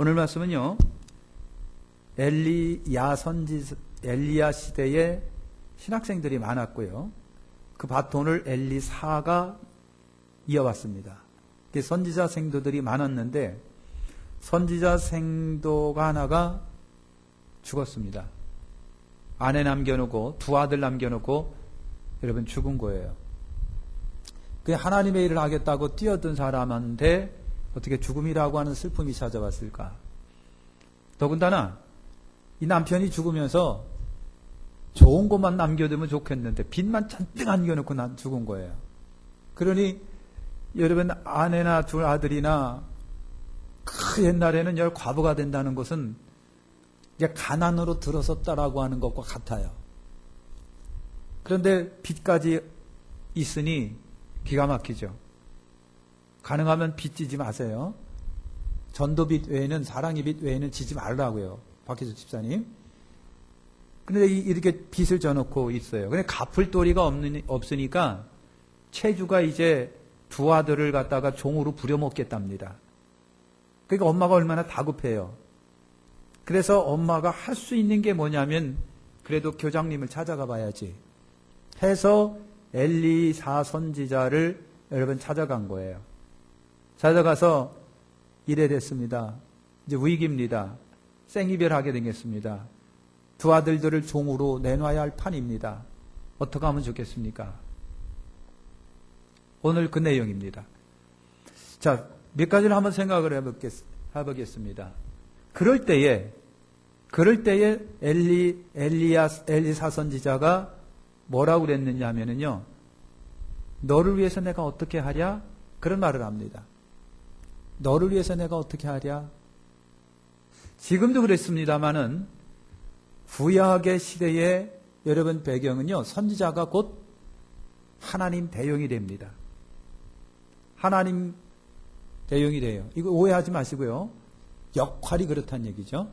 오늘 말씀은요, 엘리야 시대에 신학생들이 많았고요. 그 바톤을 엘리사가 이어왔습니다. 선지자 생도들이 많았는데 선지자 생도가 하나가 죽었습니다. 아내 남겨놓고 두 아들 남겨놓고 여러분 죽은 거예요. 그 하나님의 일을 하겠다고 뛰어든 사람한테 어떻게 죽음이라고 하는 슬픔이 찾아왔을까? 더군다나 이 남편이 죽으면서 좋은 것만 남겨두면 좋겠는데 빚만 잔뜩 안겨놓고 난 죽은 거예요. 그러니 여러분 아내나 두 아들이나 그 옛날에는 과부가 된다는 것은 이제 가난으로 들어섰다라고 하는 것과 같아요. 그런데 빚까지 있으니 기가 막히죠. 가능하면 빚 지지 마세요. 전도빚 외에는, 사랑의 빚 외에는 지지 말라고요. 박희수 집사님. 근데 이렇게 빚을 져놓고 있어요. 근데 갚을 도리가 없으니까 채주가 이제 두 아들을 갖다가 종으로 부려먹겠답니다. 그러니까 엄마가 얼마나 다급해요. 그래서 엄마가 할 수 있는 게 뭐냐면 그래도 교장님을 찾아가 봐야지 해서 엘리사 선지자를 여러분 찾아간 거예요. 찾아가서 이래 됐습니다. 이제 위기입니다. 생이별하게 되겠습니다. 두 아들들을 종으로 내놔야 할 판입니다. 어떻게 하면 좋겠습니까? 오늘 그 내용입니다. 자, 몇 가지를 한번 생각을 해보겠습니다. 그럴 때에 엘리사 선지자가 뭐라고 그랬느냐 하면은요, 너를 위해서 내가 어떻게 하랴? 그런 말을 합니다. 너를 위해서 내가 어떻게 하랴? 지금도 그랬습니다마는 구약의 시대의 여러분 배경은요, 선지자가 곧 하나님 대용이 됩니다. 하나님 대용이 돼요. 이거 오해하지 마시고요. 역할이 그렇다는 얘기죠.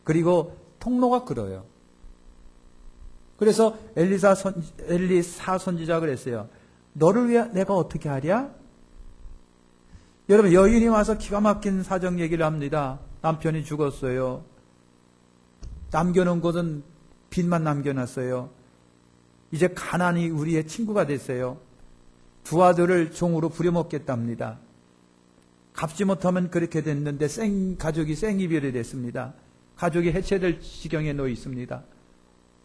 그리고 통로가 그래요. 그래서 엘리사 선지자가 그랬어요. 너를 위해 내가 어떻게 하랴? 여러분, 여인이 와서 기가 막힌 사정 얘기를 합니다. 남편이 죽었어요. 남겨놓은 것은 빚만 남겨놨어요. 이제 가난이 우리의 친구가 됐어요. 두 아들을 종으로 부려먹겠답니다. 갚지 못하면 그렇게 됐는데 가족이 생이별이 됐습니다. 가족이 해체될 지경에 놓여 있습니다.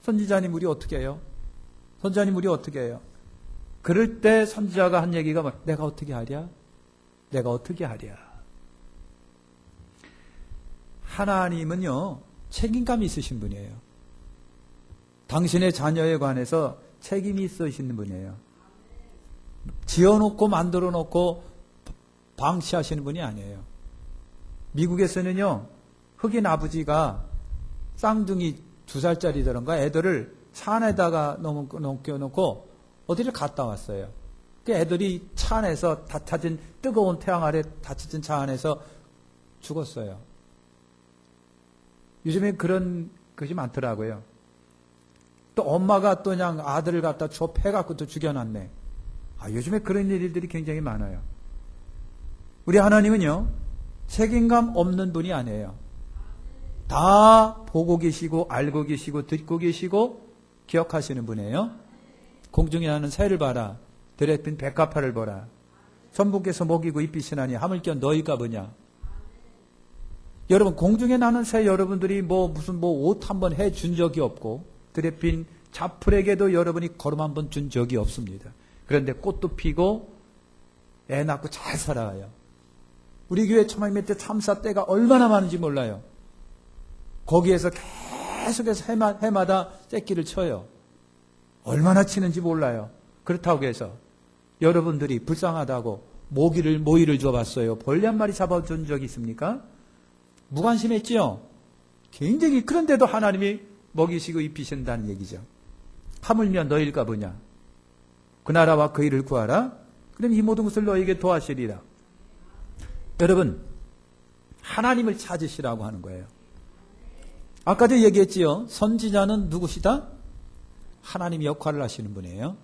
선지자님 우리 어떻게 해요? 선지자님 우리 어떻게 해요? 그럴 때 선지자가 한 얘기가 뭐, 내가 어떻게 하랴? 내가 어떻게 하랴? 하나님은요, 책임감이 있으신 분이에요. 당신의 자녀에 관해서 책임이 있으신 분이에요. 지어놓고 만들어놓고 방치하시는 분이 아니에요. 미국에서는요, 흑인 아버지가 쌍둥이 2살짜리더런가 애들을 차 안에다가 넘겨놓고 어디를 갔다 왔어요. 그 애들이 차 안에서 닫혀진 뜨거운 태양 아래 닫혀진 차 안에서 죽었어요. 요즘에 그런 것이 많더라고요. 또 엄마가 또 그냥 아들을 갖다 좁혀갖고 또 죽여놨네. 요즘에 그런 일들이 굉장히 많아요. 우리 하나님은요, 책임감 없는 분이 아니에요. 다 보고 계시고 알고 계시고 듣고 계시고 기억하시는 분이에요. 공중에 나는 새를 봐라. 들에 핀 백합화를 보라. 천부께서 먹이고 입히시나니 하물며 너희가 뭐냐. 여러분, 공중에 나는 새 여러분들이 무슨 옷 한번 해준 적이 없고 들에 핀 자풀에게도 여러분이 걸음 한번 준 적이 없습니다. 그런데 꽃도 피고 애 낳고 잘 살아가요. 우리 교회 처마임 때 참사 때가 얼마나 많은지 몰라요. 거기에서 계속해서 해마다 쨉기를 쳐요. 얼마나 치는지 몰라요. 그렇다고 해서 여러분들이 불쌍하다고 모이를 줘봤어요. 벌레 한 마리 잡아준 적이 있습니까? 무관심했지요? 굉장히. 그런데도 하나님이 먹이시고 입히신다는 얘기죠. 하물며 너희일까 보냐. 그 나라와 그 일을 구하라. 그럼 이 모든 것을 너희에게 도와주리라. 여러분, 하나님을 찾으시라고 하는 거예요. 아까도 얘기했지요. 선지자는 누구시다? 하나님이 역할을 하시는 분이에요.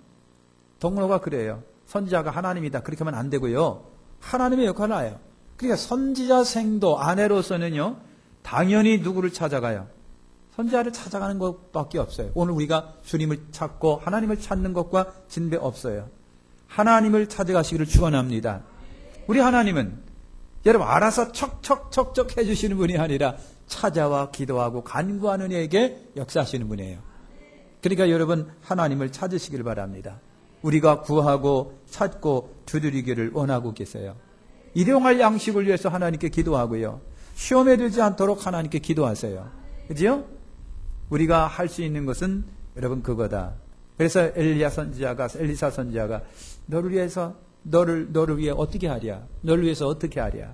동로가 그래요. 선지자가 하나님이다. 그렇게 하면 안 되고요. 하나님의 역할을 해요. 그러니까 선지자 생도 아내로서는요, 당연히 누구를 찾아가요? 선지자를 찾아가는 것밖에 없어요. 오늘 우리가 주님을 찾고 하나님을 찾는 것과 진배 없어요. 하나님을 찾아가시기를 축원합니다. 우리 하나님은 여러분 알아서 척척척척 해주시는 분이 아니라 찾아와 기도하고 간구하는 이에게 역사하시는 분이에요. 그러니까 여러분 하나님을 찾으시길 바랍니다. 우리가 구하고 찾고 두드리기를 원하고 계세요. 일용할 양식을 위해서 하나님께 기도하고요. 시험에 들지 않도록 하나님께 기도하세요. 그죠? 우리가 할 수 있는 것은 여러분 그거다. 그래서 엘리사 선지자가 너를 위해서 너를 위해 어떻게 하랴? 너를 위해서 어떻게 하랴?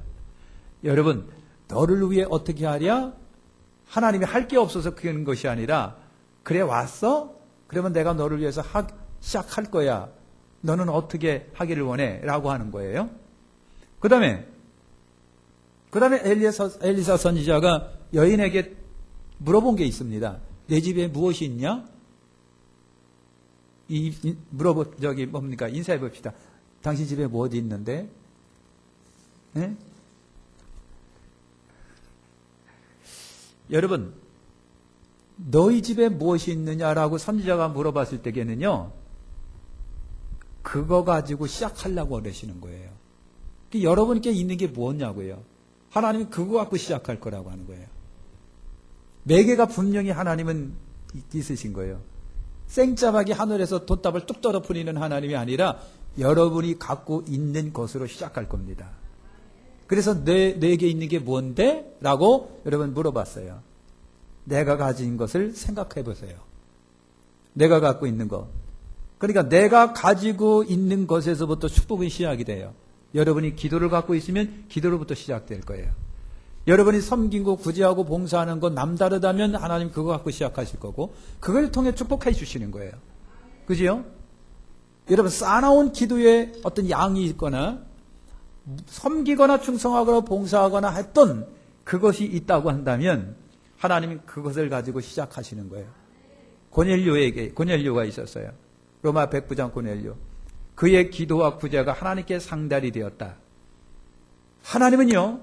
여러분, 너를 위해 어떻게 하랴? 하나님이 할 게 없어서 그런 것이 아니라 그래 왔어? 그러면 내가 너를 위해서 시작할 거야. 너는 어떻게 하기를 원해? 라고 하는 거예요. 그 다음에 엘리사 선지자가 여인에게 물어본 게 있습니다. 내 집에 무엇이 있냐? 뭡니까? 인사해 봅시다. 당신 집에 무엇이 있는데? 네? 여러분, 너희 집에 무엇이 있느냐라고 선지자가 물어봤을 때에는요, 그거 가지고 시작하려고 그러시는 거예요. 여러분께 있는 게 뭐냐고요. 하나님이 그거 갖고 시작할 거라고 하는 거예요. 매개가 분명히 하나님은 있으신 거예요. 생짜박이 하늘에서 돈답을 뚝 떨어뜨리는 하나님이 아니라 여러분이 갖고 있는 것으로 시작할 겁니다. 그래서 내게 있는 게 뭔데? 라고 여러분 물어봤어요. 내가 가진 것을 생각해 보세요. 내가 갖고 있는 것. 그러니까 내가 가지고 있는 것에서부터 축복이 시작이 돼요. 여러분이 기도를 갖고 있으면 기도로부터 시작될 거예요. 여러분이 섬기고 구제하고 봉사하는 건 남다르다면 하나님 그거 갖고 시작하실 거고 그걸 통해 축복해 주시는 거예요. 그죠? 여러분 쌓아놓은 기도에 어떤 양이 있거나 섬기거나 충성하거나 봉사하거나 했던 그것이 있다고 한다면 하나님이 그것을 가지고 시작하시는 거예요. 고넬료가 있었어요. 로마 백부장 고넬료. 그의 기도와 구제가 하나님께 상달이 되었다. 하나님은요,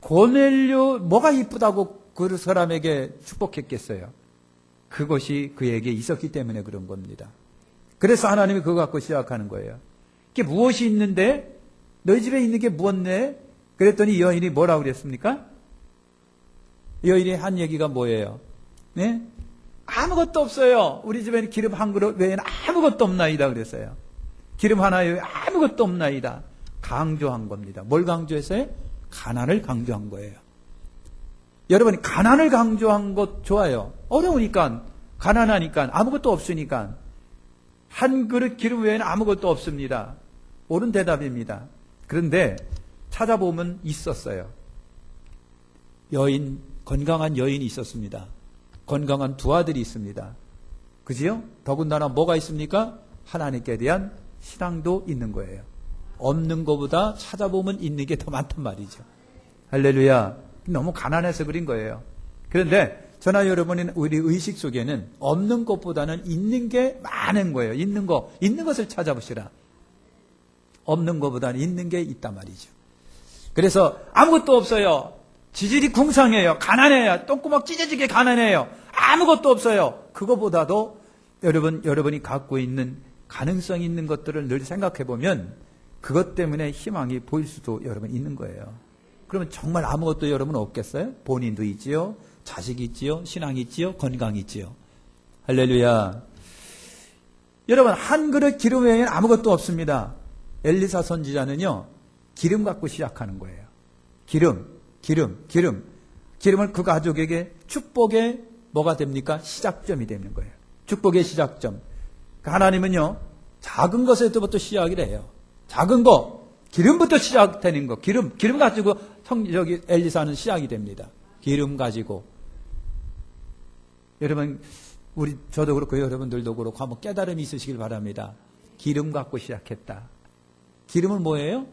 고넬료 뭐가 이쁘다고 그 사람에게 축복했겠어요? 그것이 그에게 있었기 때문에 그런 겁니다. 그래서 하나님이 그거 갖고 시작하는 거예요. 이게 무엇이 있는데? 너희 집에 있는 게 무엇네? 그랬더니 여인이 뭐라고 그랬습니까? 여인이 한 얘기가 뭐예요? 네? 아무것도 없어요. 우리 집에는 기름 한 그릇 외에는 아무것도 없나이다 그랬어요. 기름 하나 외에 아무것도 없나이다. 강조한 겁니다. 뭘 강조했어요? 가난을 강조한 거예요. 여러분이 가난을 강조한 것 좋아요. 어려우니까, 가난하니까, 아무것도 없으니까. 한 그릇 기름 외에는 아무것도 없습니다. 옳은 대답입니다. 그런데 찾아보면 있었어요. 건강한 여인이 있었습니다. 건강한 두 아들이 있습니다. 그지요? 더군다나 뭐가 있습니까? 하나님께 대한 신앙도 있는 거예요. 없는 것보다 찾아보면 있는 게 더 많단 말이죠. 할렐루야. 너무 가난해서 그린 거예요. 그런데 저나 여러분은 우리 의식 속에는 없는 것보다는 있는 게 많은 거예요. 있는 것을 찾아보시라. 없는 것보다는 있는 게 있단 말이죠. 그래서 아무것도 없어요. 지질이 궁상해요. 가난해요. 똥구멍 찢어지게 가난해요. 아무것도 없어요. 그거보다도 여러분이 갖고 있는 가능성 있는 것들을 늘 생각해 보면 그것 때문에 희망이 보일 수도 여러분 있는 거예요. 그러면 정말 아무것도 여러분 없겠어요? 본인도 있지요. 자식이 있지요. 신앙이 있지요. 건강이 있지요. 할렐루야. 여러분 한 그릇 기름 외에는 아무것도 없습니다. 엘리사 선지자는요. 기름 갖고 시작하는 거예요. 기름을 그 가족에게 축복의 뭐가 됩니까? 시작점이 되는 거예요. 축복의 시작점. 하나님은요. 작은 것에서부터 시작을 해요. 작은 거, 기름부터 시작되는 거. 기름 가지고 엘리사는 시작이 됩니다. 기름 가지고. 여러분, 저도 그렇고 여러분들도 그렇고 한번 깨달음이 있으시길 바랍니다. 기름 갖고 시작했다. 기름은 뭐예요?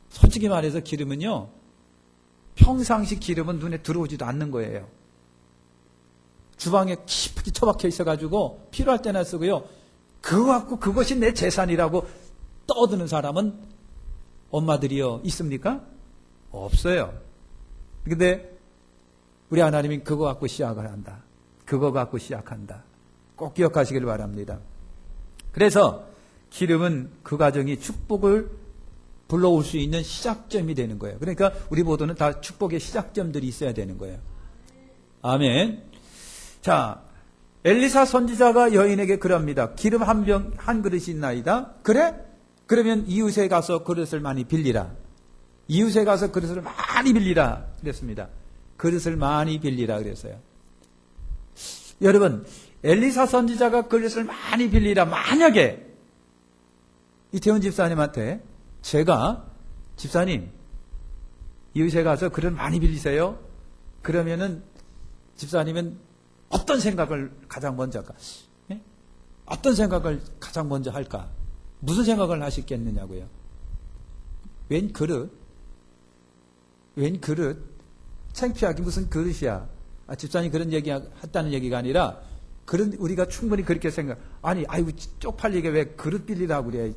솔직히 말해서 기름은요. 평상시 기름은 눈에 들어오지도 않는 거예요. 주방에 깊이 처박혀 있어가지고 필요할 때나 쓰고요. 그거 갖고 그것이 내 재산이라고 떠드는 사람은 엄마들이요 있습니까? 없어요. 근데 우리 하나님이 그거 갖고 시작을 한다. 그거 갖고 시작한다. 꼭 기억하시길 바랍니다. 그래서 기름은 그 가정이 축복을 불러올 수 있는 시작점이 되는 거예요. 그러니까 우리 모두는 다 축복의 시작점들이 있어야 되는 거예요. 아멘. 자, 엘리사 선지자가 여인에게 그럽니다. 기름 한 그릇이 있나이다. 그래? 그러면 이웃에 가서 그릇을 많이 빌리라. 이웃에 가서 그릇을 많이 빌리라 그랬습니다. 그릇을 많이 빌리라 그랬어요. 여러분, 엘리사 선지자가 그릇을 많이 빌리라. 만약에 이태원 집사님한테 제가 집사님 이웃에 가서 그릇 많이 빌리세요. 그러면은 집사님은 어떤 생각을 가장 먼저 할까? 예? 어떤 생각을 가장 먼저 할까? 무슨 생각을 하시겠느냐고요? 웬 그릇? 창피하기 무슨 그릇이야? 집사님 그런 얘기 했다는 얘기가 아니라 그런 우리가 충분히 그렇게 생각. 아니, 아이고 쪽팔리게 왜 그릇 빌리라고 그래?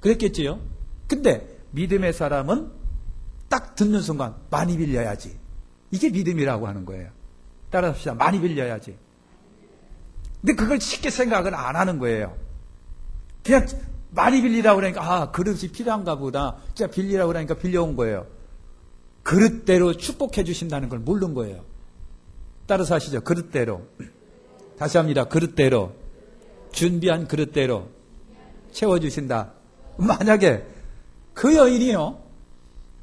그랬겠지요. 근데 믿음의 사람은 딱 듣는 순간 많이 빌려야지. 이게 믿음이라고 하는 거예요. 따라합시다. 많이 빌려야지. 근데 그걸 쉽게 생각을 안 하는 거예요. 그냥 많이 빌리라고 그러니까 그릇이 필요한가 보다. 진짜 빌리라고 그러니까 빌려온 거예요. 그릇대로 축복해 주신다는 걸 모르는 거예요. 따라서 하시죠. 그릇대로. 다시 합니다. 그릇대로. 준비한 그릇대로 채워주신다. 만약에 그 여인이요,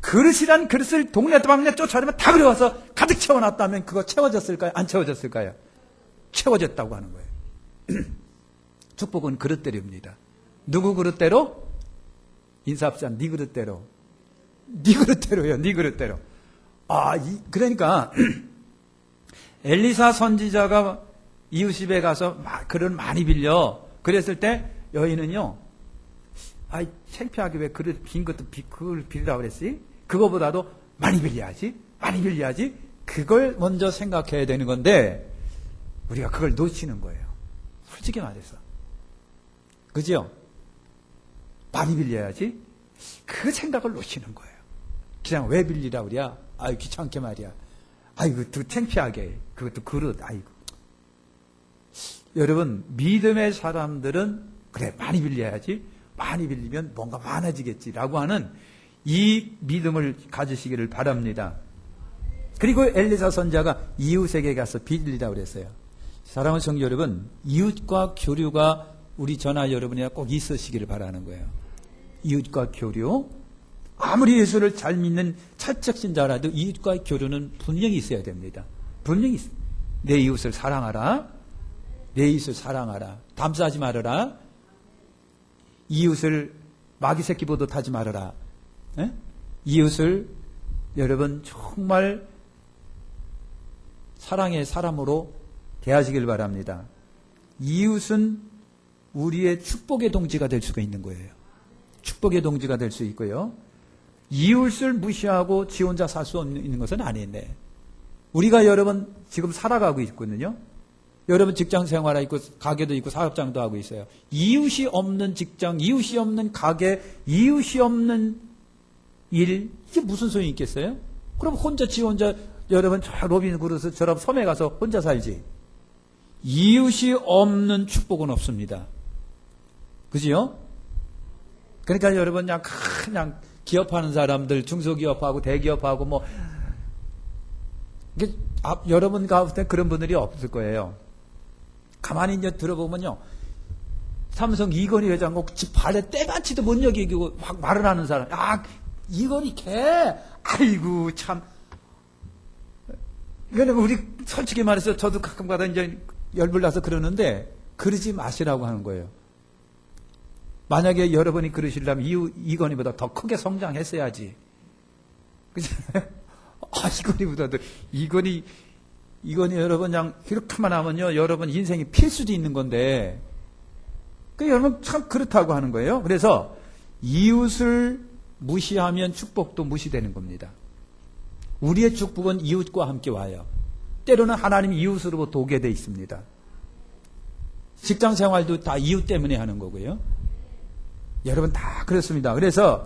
그릇이란 그릇을 동네 방네 쫓아내면 다 그려와서 가득 채워놨다면 그거 채워졌을까요? 안 채워졌을까요? 채워졌다고 하는 거예요. 축복은 그릇대로입니다. 누구 그릇대로? 인사합시다. 네 그릇대로. 네 그릇대로요. 네 그릇대로. 그러니까 엘리사 선지자가 이웃 집에 가서 그릇 많이 빌려. 그랬을 때 여인은요, 창피하게 왜 그릇 빈 것도 그걸 빌리라고 그랬지? 그거보다도 많이 빌려야지. 많이 빌려야지. 그걸 먼저 생각해야 되는 건데 우리가 그걸 놓치는 거예요. 솔직히 말해서. 그죠? 많이 빌려야지. 그 생각을 놓치는 거예요. 그냥 왜 빌리라 그래? 귀찮게 말이야. 또 창피하게. 그것도 그릇. 여러분, 믿음의 사람들은 그래, 많이 빌려야지. 많이 빌리면 뭔가 많아지겠지라고 하는 이 믿음을 가지시기를 바랍니다. 그리고 엘리사 선지자가 이웃에게 가서 빌리라고 그랬어요. 사랑하는 성도 여러분, 이웃과 교류가 우리 전하 여러분이랑 꼭 있으시기를 바라는 거예요. 이웃과 교류. 아무리 예수를 잘 믿는 철책신자라도 이웃과 교류는 분명히 있어야 됩니다. 분명히 있어요. 내 이웃을 사랑하라. 내 이웃을 사랑하라. 담사하지 말아라. 이웃을 마귀 새끼 보듯 하지 말아라. 에? 이웃을 여러분 정말 사랑의 사람으로 대하시길 바랍니다. 이웃은 우리의 축복의 동지가 될 수가 있는 거예요. 축복의 동지가 될 수 있고요. 이웃을 무시하고 지 혼자 살 수 있는 것은 아니네. 우리가 여러분 지금 살아가고 있거든요. 여러분 직장 생활하고 있고 가게도 있고 사업장도 하고 있어요. 이웃이 없는 직장, 이웃이 없는 가게, 이웃이 없는 일, 이게 무슨 소용이 있겠어요? 그럼 지 혼자 여러분 저 로빈 그루스처럼 섬에 가서 혼자 살지. 이웃이 없는 축복은 없습니다. 그지요? 그러니까 여러분 그냥 기업하는 사람들, 중소기업하고 대기업하고 이게 여러분 가운데 그런 분들이 없을 거예요. 가만히 이제 들어보면요, 삼성 이건희 회장과 집 발에 때만치도 못 여기고 막 말을 하는 사람, 이건희 걔, 아이고 참. 이거는 우리 솔직히 말해서 저도 가끔가다 이제 열불나서 그러는데 그러지 마시라고 하는 거예요. 만약에 여러분이 그러시려면 이건희보다 더 크게 성장했어야지. 그렇잖아요? 이건희보다도 이건희 여러분 그냥 이렇게만 하면요, 여러분 인생이 필 수도 있는 건데, 여러분 참 그렇다고 하는 거예요. 그래서 이웃을 무시하면 축복도 무시되는 겁니다. 우리의 축복은 이웃과 함께 와요. 때로는 하나님이 이웃으로부터 오게 돼 있습니다. 직장 생활도 다 이웃 때문에 하는 거고요. 여러분 다 그렇습니다. 그래서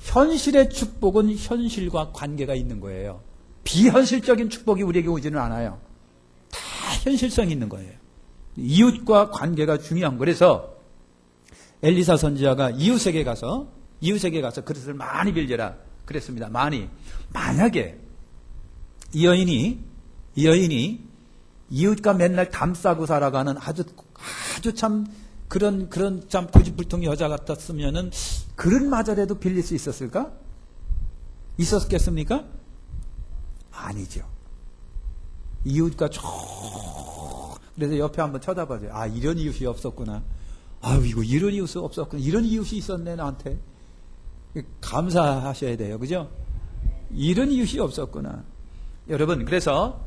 현실의 축복은 현실과 관계가 있는 거예요. 비현실적인 축복이 우리에게 오지는 않아요. 다 현실성이 있는 거예요. 이웃과 관계가 중요한 거예요. 그래서 엘리사 선지자가 이웃에게 가서 그릇을 많이 빌려라 그랬습니다. 많이. 만약에 이 여인이 이웃과 맨날 담싸고 살아가는 아주 참 그런 참 고집불통 여자 같았으면은 그릇마저라도 빌릴 수 있었을까? 있었겠습니까? 아니죠. 이웃과 그래서 옆에 한번 쳐다봐줘요. 아, 이런 이웃이 없었구나. 아이고, 이런 이웃이 없었구나. 이런 이웃이 있었네, 나한테. 감사하셔야 돼요. 그죠? 이런 이웃이 없었구나. 여러분, 그래서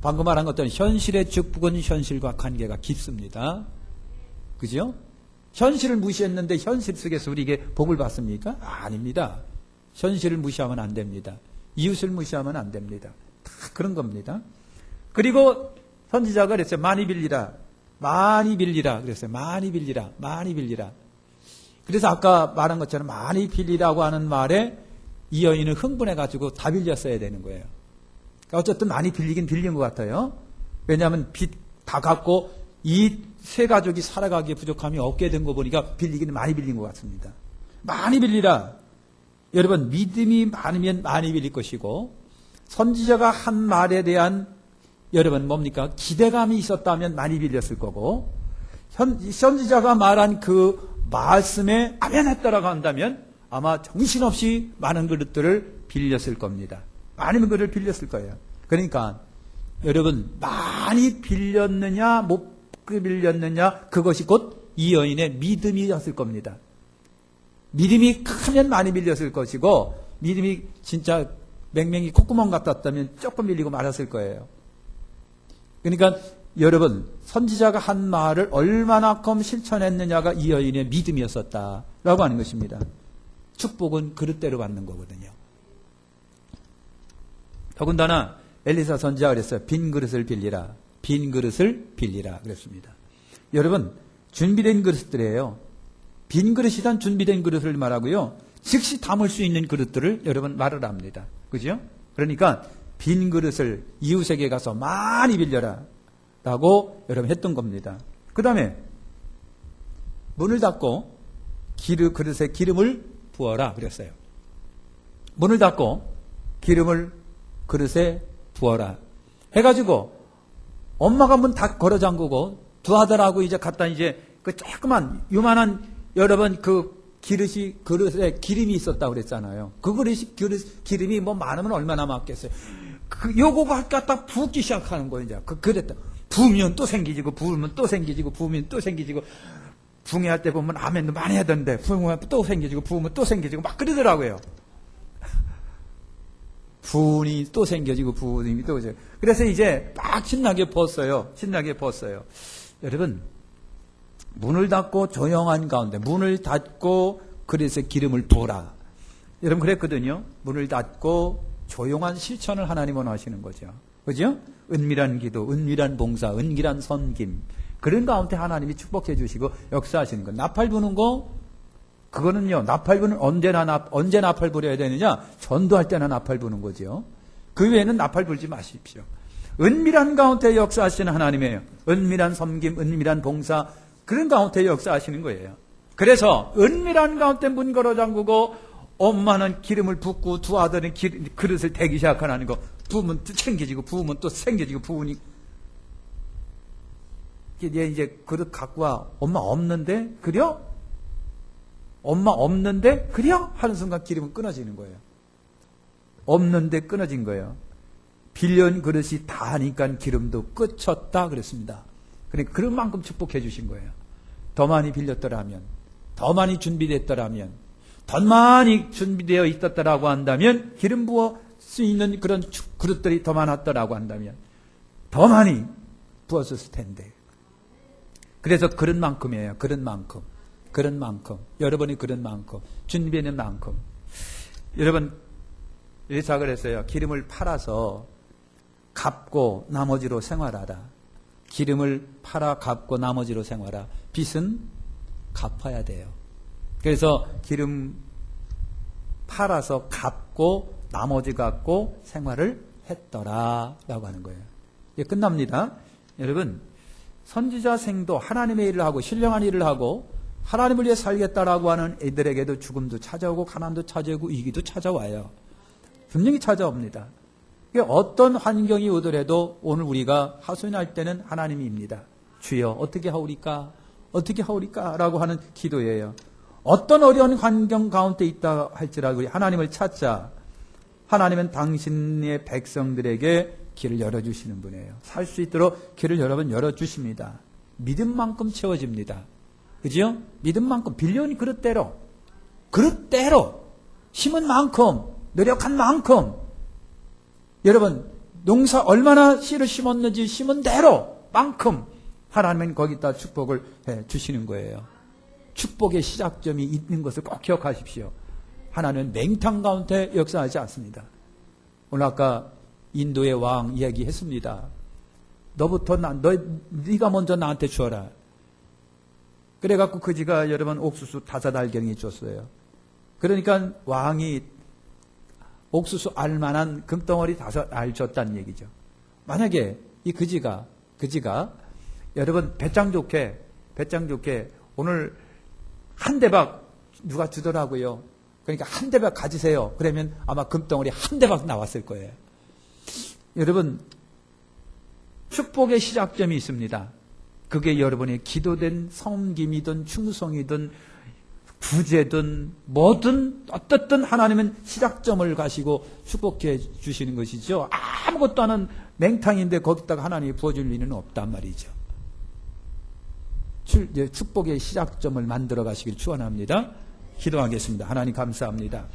방금 말한 것처럼 현실의 축복은 현실과 관계가 깊습니다. 그죠? 현실을 무시했는데 현실 속에서 우리에게 복을 받습니까? 아닙니다. 현실을 무시하면 안 됩니다. 이웃을 무시하면 안 됩니다. 다 그런 겁니다. 그리고 선지자가 그랬어요. 많이 빌리라. 그랬어요. 많이 빌리라. 그래서 아까 말한 것처럼 많이 빌리라고 하는 말에 이 여인은 흥분해가지고 다 빌렸어야 되는 거예요. 그러니까 어쨌든 많이 빌리긴 빌린 것 같아요. 왜냐하면 빚 다 갚고 이 세 가족이 살아가기에 부족함이 없게 된 거 보니까 빌리기는 많이 빌린 것 같습니다. 많이 빌리라. 여러분, 믿음이 많으면 많이 빌릴 것이고, 선지자가 한 말에 대한 여러분 뭡니까? 기대감이 있었다면 많이 빌렸을 거고, 선지자가 말한 그 말씀에 아멘했다라고 한다면 아마 정신없이 많은 그릇들을 빌렸을 겁니다. 많은 그릇을 빌렸을 거예요. 그러니까 여러분, 많이 빌렸느냐 못 빌렸느냐, 그것이 곧 이 여인의 믿음이었을 겁니다. 믿음이 크면 많이 빌렸을 것이고, 믿음이 진짜 맹맹이 콧구멍 같았다면 조금 빌리고 말았을 거예요. 그러니까 여러분, 선지자가 한 말을 얼마나큼 실천했느냐가 이 여인의 믿음이었었다라고 하는 것입니다. 축복은 그릇대로 받는 거거든요. 더군다나 엘리사 선지자가 그랬어요. 빈 그릇을 빌리라. 빈 그릇을 빌리라 그랬습니다. 여러분, 준비된 그릇들이에요. 빈 그릇이란 준비된 그릇을 말하고요. 즉시 담을 수 있는 그릇들을 여러분 말을 합니다. 그죠? 그러니까 빈 그릇을 이웃에게 가서 많이 빌려라 라고 여러분 했던 겁니다. 그 다음에 문을 닫고 그릇에 기름을 부어라 그랬어요. 문을 닫고 기름을 그릇에 부어라 해가지고 엄마가 문 다 걸어 잠그고 두 아들하고 이제 갔다 이제 그 조그만 요만한 여러분 그 그릇에 기름이 있었다고 그랬잖아요. 그 기름이 뭐 많으면 얼마나 많겠어요. 요거가 갖다 붓기 시작하는 거예요. 이제 그랬다. 부으면 또 생기지고 부으면 또 생기지고 부으면 또 생기지고 붕해할 때 보면 아멘도 많이 하던데 부으면 또 생기지고 부으면 또 생기지고 막 그러더라고요. 부은이 또 생겨지고 부은이 또 그래서 이제 막 신나게 부었어요. 여러분, 문을 닫고 조용한 가운데 문을 닫고 그릇에 기름을 부어라. 여러분 그랬거든요. 문을 닫고 조용한 실천을 하나님은 하시는 거죠. 그죠? 은밀한 기도, 은밀한 봉사, 은밀한 섬김, 그런 가운데 하나님이 축복해 주시고 역사하시는 거. 나팔 부는 거, 그거는요, 나팔 부는 언제 나팔 부려야 되느냐? 전도할 때나 나팔 부는 거죠. 그 외에는 나팔 불지 마십시오. 은밀한 가운데 역사하시는 하나님이에요. 은밀한 섬김, 은밀한 봉사, 그런 가운데 역사하시는 거예요. 그래서 은밀한 가운데 문 걸어 잠그고 엄마는 기름을 붓고 두 아들은 그릇을 대기 시작하는 거. 부으면 또 챙겨지고 부으면 또 생겨지고 부으니 이제 그릇 갖고 와. 엄마 없는데? 그려? 엄마 없는데? 그려? 하는 순간 기름은 끊어지는 거예요. 없는데 끊어진 거예요. 빌려온 그릇이 다 하니까 기름도 끝쳤다 그랬습니다. 그러니까 그런 만큼 축복해 주신 거예요. 더 많이 빌렸더라면, 더 많이 준비됐더라면, 더 많이 준비되어 있었다라고 한다면, 기름 부어 수 있는 그런 그릇들이 더 많았더라고 한다면 더 많이 부었을 텐데. 그래서 그런 만큼이에요. 그런 만큼. 여러분이 그런 만큼. 준비하는 만큼. 여러분, 엘리사가 그랬어요. 기름을 팔아서 갚고 나머지로 생활하라. 기름을 팔아 갚고 나머지로 생활하라. 빚은 갚아야 돼요. 그래서 기름 팔아서 갚고 나머지 갖고 생활을 했더라라고 하는 거예요. 이제 끝납니다. 여러분, 선지자 생도 하나님의 일을 하고 신령한 일을 하고 하나님을 위해 살겠다라고 하는 애들에게도 죽음도 찾아오고 가난도 찾아오고 위기도 찾아와요. 분명히 찾아옵니다. 어떤 환경이 오더라도 오늘 우리가 하소연할 때는 하나님입니다. 주여 어떻게 하오리까? 어떻게 하오리까? 라고 하는 기도예요. 어떤 어려운 환경 가운데 있다 할지라도 우리 하나님을 찾자. 하나님은 당신의 백성들에게 길을 열어주시는 분이에요. 살 수 있도록 길을 여러분 열어주십니다. 믿음만큼 채워집니다. 그죠? 믿음만큼 빌려온 그릇대로 심은 만큼 노력한 만큼 여러분 농사 얼마나 씨를 심었는지 심은 대로 만큼 하나님은 거기다 축복을 해 주시는 거예요. 축복의 시작점이 있는 것을 꼭 기억하십시오. 하나님은 맹탕 가운데 역사하지 않습니다. 오늘 아까 인도의 왕 이야기했습니다. 네가 먼저 나한테 주어라. 그래갖고 그지가 여러분 옥수수 5알갱이 줬어요. 그러니까 왕이 옥수수 알만한 금덩어리 5알 줬다는 얘기죠. 만약에 이 그지가 여러분 배짱 좋게 오늘 한 대박 누가 주더라고요. 그러니까 한 대박 가지세요. 그러면 아마 금덩어리 한 대박 나왔을 거예요. 여러분 축복의 시작점이 있습니다. 그게 여러분의 기도된 섬김이든 충성이든 부재든 뭐든 어떻든 하나님은 시작점을 가시고 축복해 주시는 것이죠. 아무것도 안 한 맹탕인데 거기다가 하나님이 부어줄 일은 없단 말이죠. 축복의 시작점을 만들어 가시길 축원합니다. 기도하겠습니다. 하나님 감사합니다.